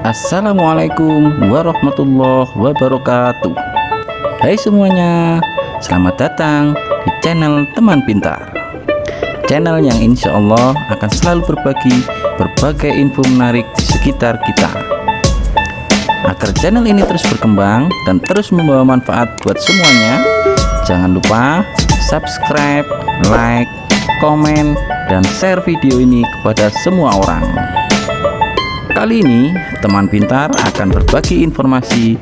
Assalamualaikum warahmatullahi wabarakatuh. Hai semuanya, selamat datang di channel Teman Pintar. Channel yang insya Allah akan selalu berbagi berbagai info menarik di sekitar kita. Agar channel ini terus berkembang dan terus membawa manfaat buat semuanya, jangan lupa subscribe, like, komen, dan share video ini kepada semua orang. Kali ini Teman Pintar akan berbagi informasi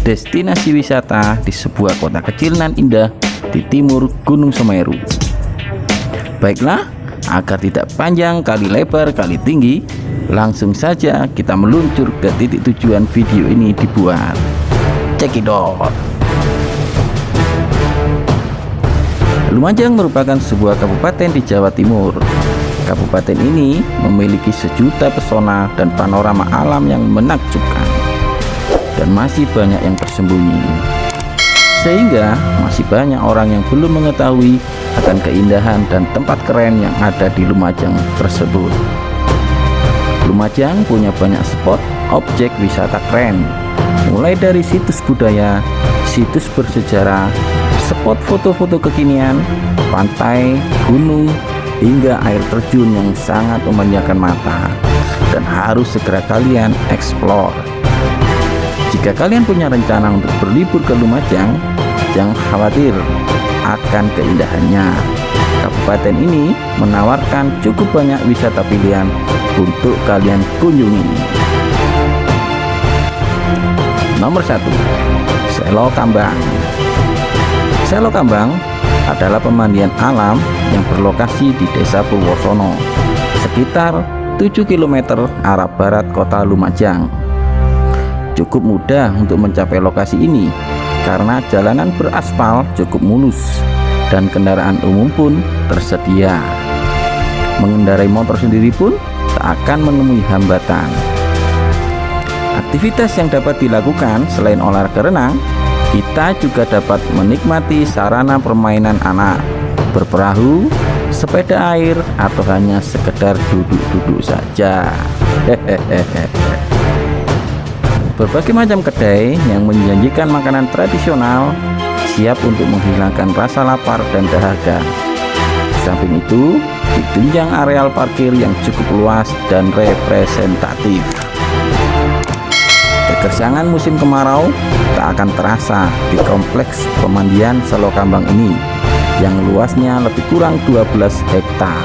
destinasi wisata di sebuah kota kecil nan indah di timur Gunung Semeru. Baiklah, agar tidak panjang kali lebar kali tinggi, langsung saja kita meluncur ke titik tujuan video ini dibuat. Cekidot. Lumajang merupakan sebuah kabupaten di Jawa Timur. Kabupaten ini memiliki sejuta pesona dan panorama alam yang menakjubkan, dan masih banyak yang tersembunyi, sehingga masih banyak orang yang belum mengetahui akan keindahan dan tempat keren yang ada di Lumajang tersebut. Lumajang punya banyak spot objek wisata keren, mulai dari situs budaya, situs bersejarah, spot foto-foto kekinian, pantai, gunung, hingga air terjun yang sangat memanjakan mata dan harus segera kalian explore. Jika kalian punya rencana untuk berlibur ke Lumajang, jangan khawatir akan keindahannya. Kabupaten ini menawarkan cukup banyak wisata pilihan untuk kalian kunjungi. Nomor 1, Selo Kambang. Selo Kambang adalah pemandian alam yang berlokasi di Desa Purwosono, sekitar 7 km arah barat kota Lumajang. Cukup mudah untuk mencapai lokasi ini karena jalanan beraspal cukup mulus dan kendaraan umum pun tersedia. Mengendarai motor sendiri pun tak akan menemui hambatan. Aktivitas yang dapat dilakukan selain olahraga renang, kita juga dapat menikmati sarana permainan anak, berperahu, sepeda air, atau hanya sekedar duduk-duduk saja. Berbagai macam kedai yang menjanjikan makanan tradisional siap untuk menghilangkan rasa lapar dan dahaga. Di samping itu, ditunjang areal parkir yang cukup luas dan representatif. Kegersangan musim kemarau tak akan terasa di kompleks pemandian Selo Kambang ini yang luasnya lebih kurang 12 hektar.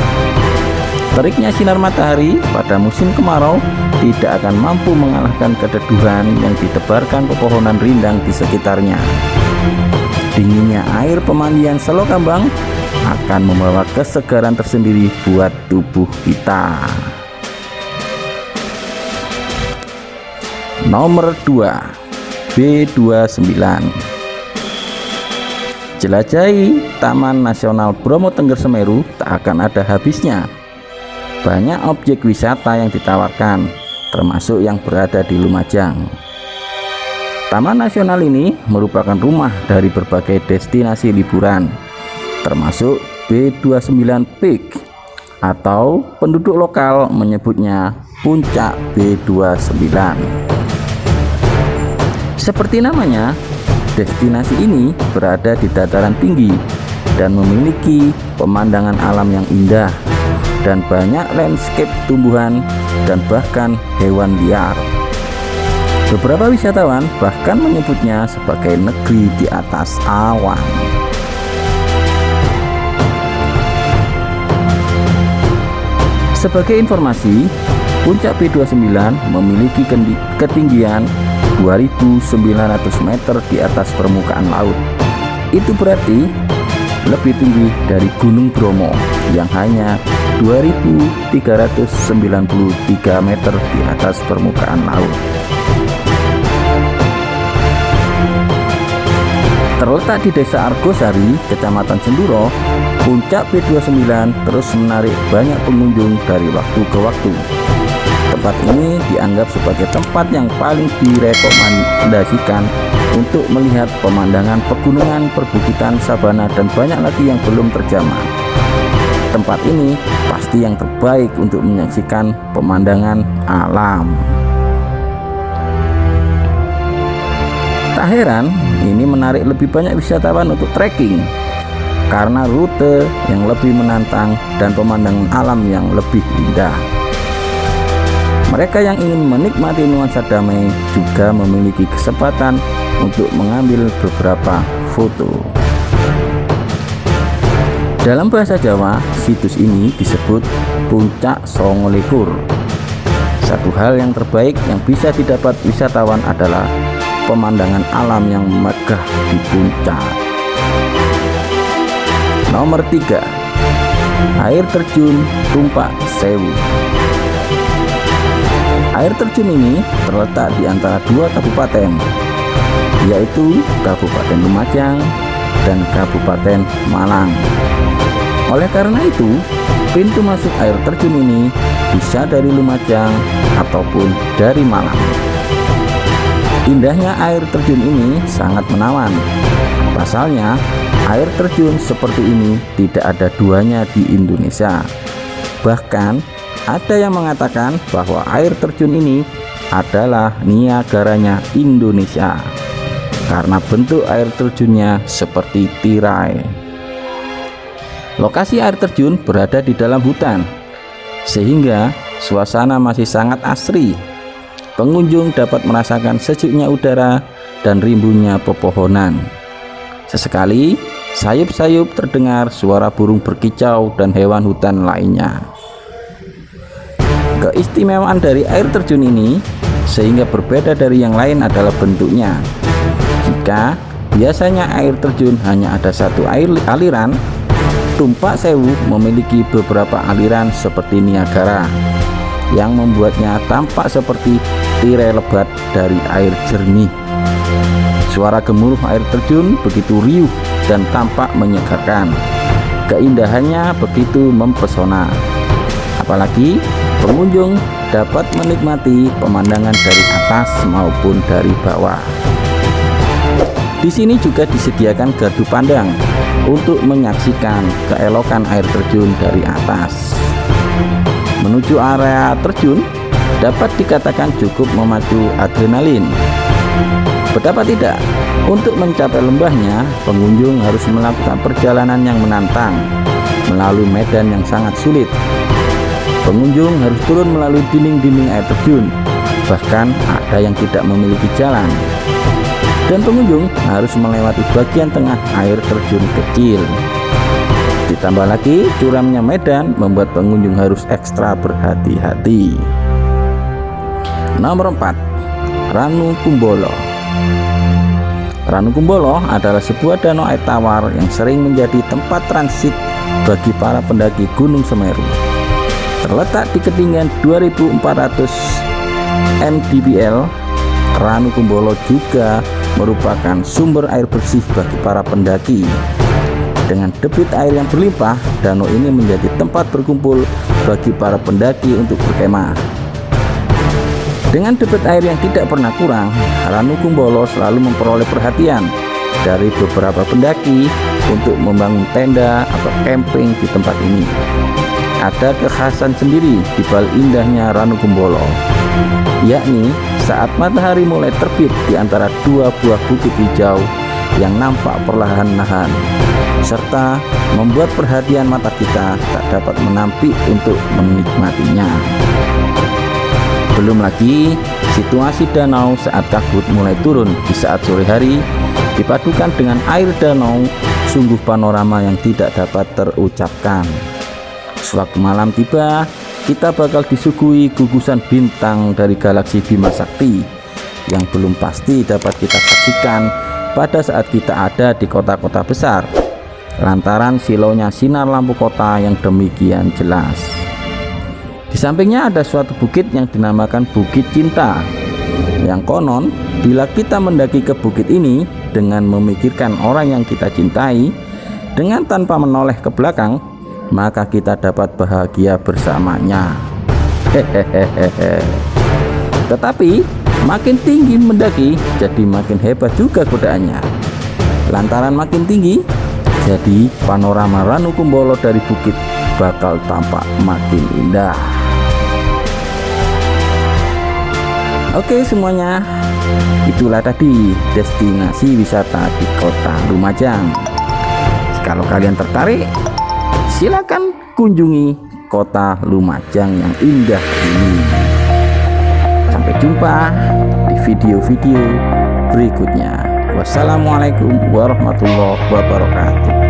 Teriknya sinar matahari pada musim kemarau tidak akan mampu mengalahkan keteduhan yang ditebarkan pepohonan rindang di sekitarnya. Dinginnya air pemandian Selo Kambang akan membawa kesegaran tersendiri buat tubuh kita. Nomor 2, B29. Jelajahi Taman Nasional Bromo Tengger Semeru tak akan ada habisnya. Banyak objek wisata yang ditawarkan, termasuk yang berada di Lumajang. Taman Nasional ini merupakan rumah dari berbagai destinasi liburan, termasuk B29 Peak, atau penduduk lokal menyebutnya Puncak B29. Seperti namanya, destinasi ini berada di dataran tinggi dan memiliki pemandangan alam yang indah dan banyak landscape tumbuhan dan bahkan hewan liar. Beberapa wisatawan bahkan menyebutnya sebagai negeri di atas awan. Sebagai informasi, Puncak B29 memiliki ketinggian 2.900 meter di atas permukaan laut. Itu berarti lebih tinggi dari Gunung Bromo yang hanya 2.393 meter di atas permukaan laut. Terletak di Desa Argosari, Kecamatan Senduro, Puncak B29 terus menarik banyak pengunjung dari waktu ke waktu. Tempat ini dianggap sebagai tempat yang paling direkomendasikan untuk melihat pemandangan pegunungan, perbukitan, sabana, dan banyak lagi yang belum terjamah. Tempat ini pasti yang terbaik untuk menyaksikan pemandangan alam. Tak heran ini menarik lebih banyak wisatawan untuk trekking karena rute yang lebih menantang dan pemandangan alam yang lebih indah. Mereka yang ingin menikmati nuansa damai juga memiliki kesempatan untuk mengambil beberapa foto. Dalam bahasa Jawa, situs ini disebut Puncak Songolikur. Satu hal yang terbaik yang bisa didapat wisatawan adalah pemandangan alam yang megah di puncak. Nomor 3, air terjun Tumpak Sewu. Air terjun ini terletak di antara dua kabupaten, yaitu Kabupaten Lumajang dan Kabupaten Malang. Oleh karena itu, pintu masuk air terjun ini bisa dari Lumajang ataupun dari Malang. Indahnya air terjun ini sangat menawan. Pasalnya, air terjun seperti ini tidak ada duanya di Indonesia. Bahkan, ada yang mengatakan bahwa air terjun ini adalah Niagaranya Indonesia karena bentuk air terjunnya seperti tirai. Lokasi air terjun berada di dalam hutan, sehingga suasana masih sangat asri. Pengunjung dapat merasakan sejuknya udara dan rimbunnya pepohonan. Sesekali, sayup-sayup terdengar suara burung berkicau dan hewan hutan lainnya. Keistimewaan dari air terjun ini sehingga berbeda dari yang lain adalah bentuknya. Jika biasanya air terjun hanya ada satu aliran, Tumpak Sewu memiliki beberapa aliran seperti Niagara yang membuatnya tampak seperti tirai lebat dari air jernih. Suara gemuruh air terjun begitu riuh dan tampak menyegarkan. Keindahannya begitu mempesona. Apalagi pengunjung dapat menikmati pemandangan dari atas maupun dari bawah. Di sini juga disediakan gardu pandang untuk menyaksikan keelokan air terjun dari atas. Menuju area terjun dapat dikatakan cukup memacu adrenalin. Betapa tidak, untuk mencapai lembahnya, pengunjung harus melakukan perjalanan yang menantang melalui medan yang sangat sulit. Pengunjung harus turun melalui dinding-dinding air terjun, bahkan ada yang tidak memiliki jalan. Dan pengunjung harus melewati bagian tengah air terjun kecil. Ditambah lagi curamnya medan membuat pengunjung harus ekstra berhati-hati. Nomor 4, Ranu Kumbolo. Ranu Kumbolo adalah sebuah danau air tawar yang sering menjadi tempat transit bagi para pendaki Gunung Semeru. Terletak di ketinggian 2400 mdpl, Ranu Kumbolo juga merupakan sumber air bersih bagi para pendaki. Dengan debit air yang berlimpah, danau ini menjadi tempat berkumpul bagi para pendaki untuk berkemah. Dengan debit air yang tidak pernah kurang, Ranu Kumbolo selalu memperoleh perhatian dari beberapa pendaki untuk membangun tenda atau camping di tempat ini. Ada kekhasan sendiri di balik indahnya Ranu Kumbolo, yakni saat matahari mulai terbit di antara dua buah bukit hijau yang nampak perlahan-lahan, serta membuat perhatian mata kita tak dapat menampik untuk menikmatinya. Belum lagi situasi danau saat kabut mulai turun di saat sore hari dipadukan dengan air danau, sungguh panorama yang tidak dapat terucapkan. Sewaktu malam tiba, kita bakal disuguhi gugusan bintang dari galaksi Bima Sakti yang belum pasti dapat kita saksikan pada saat kita ada di kota-kota besar, lantaran silaunya sinar lampu kota yang demikian jelas. Di sampingnya ada suatu bukit yang dinamakan Bukit Cinta, yang konon bila kita mendaki ke bukit ini dengan memikirkan orang yang kita cintai, dengan tanpa menoleh ke belakang, maka kita dapat bahagia bersamanya. Hehehe. Tetapi makin tinggi mendaki, jadi makin hebat juga godaannya. Lantaran makin tinggi, jadi panorama Ranu Kumbolo dari bukit bakal tampak makin indah. Oke semuanya, itulah tadi destinasi wisata di kota Lumajang. Kalau kalian tertarik, silakan kunjungi kota Lumajang yang indah ini. Sampai jumpa di video-video berikutnya. Wassalamualaikum warahmatullahi wabarakatuh.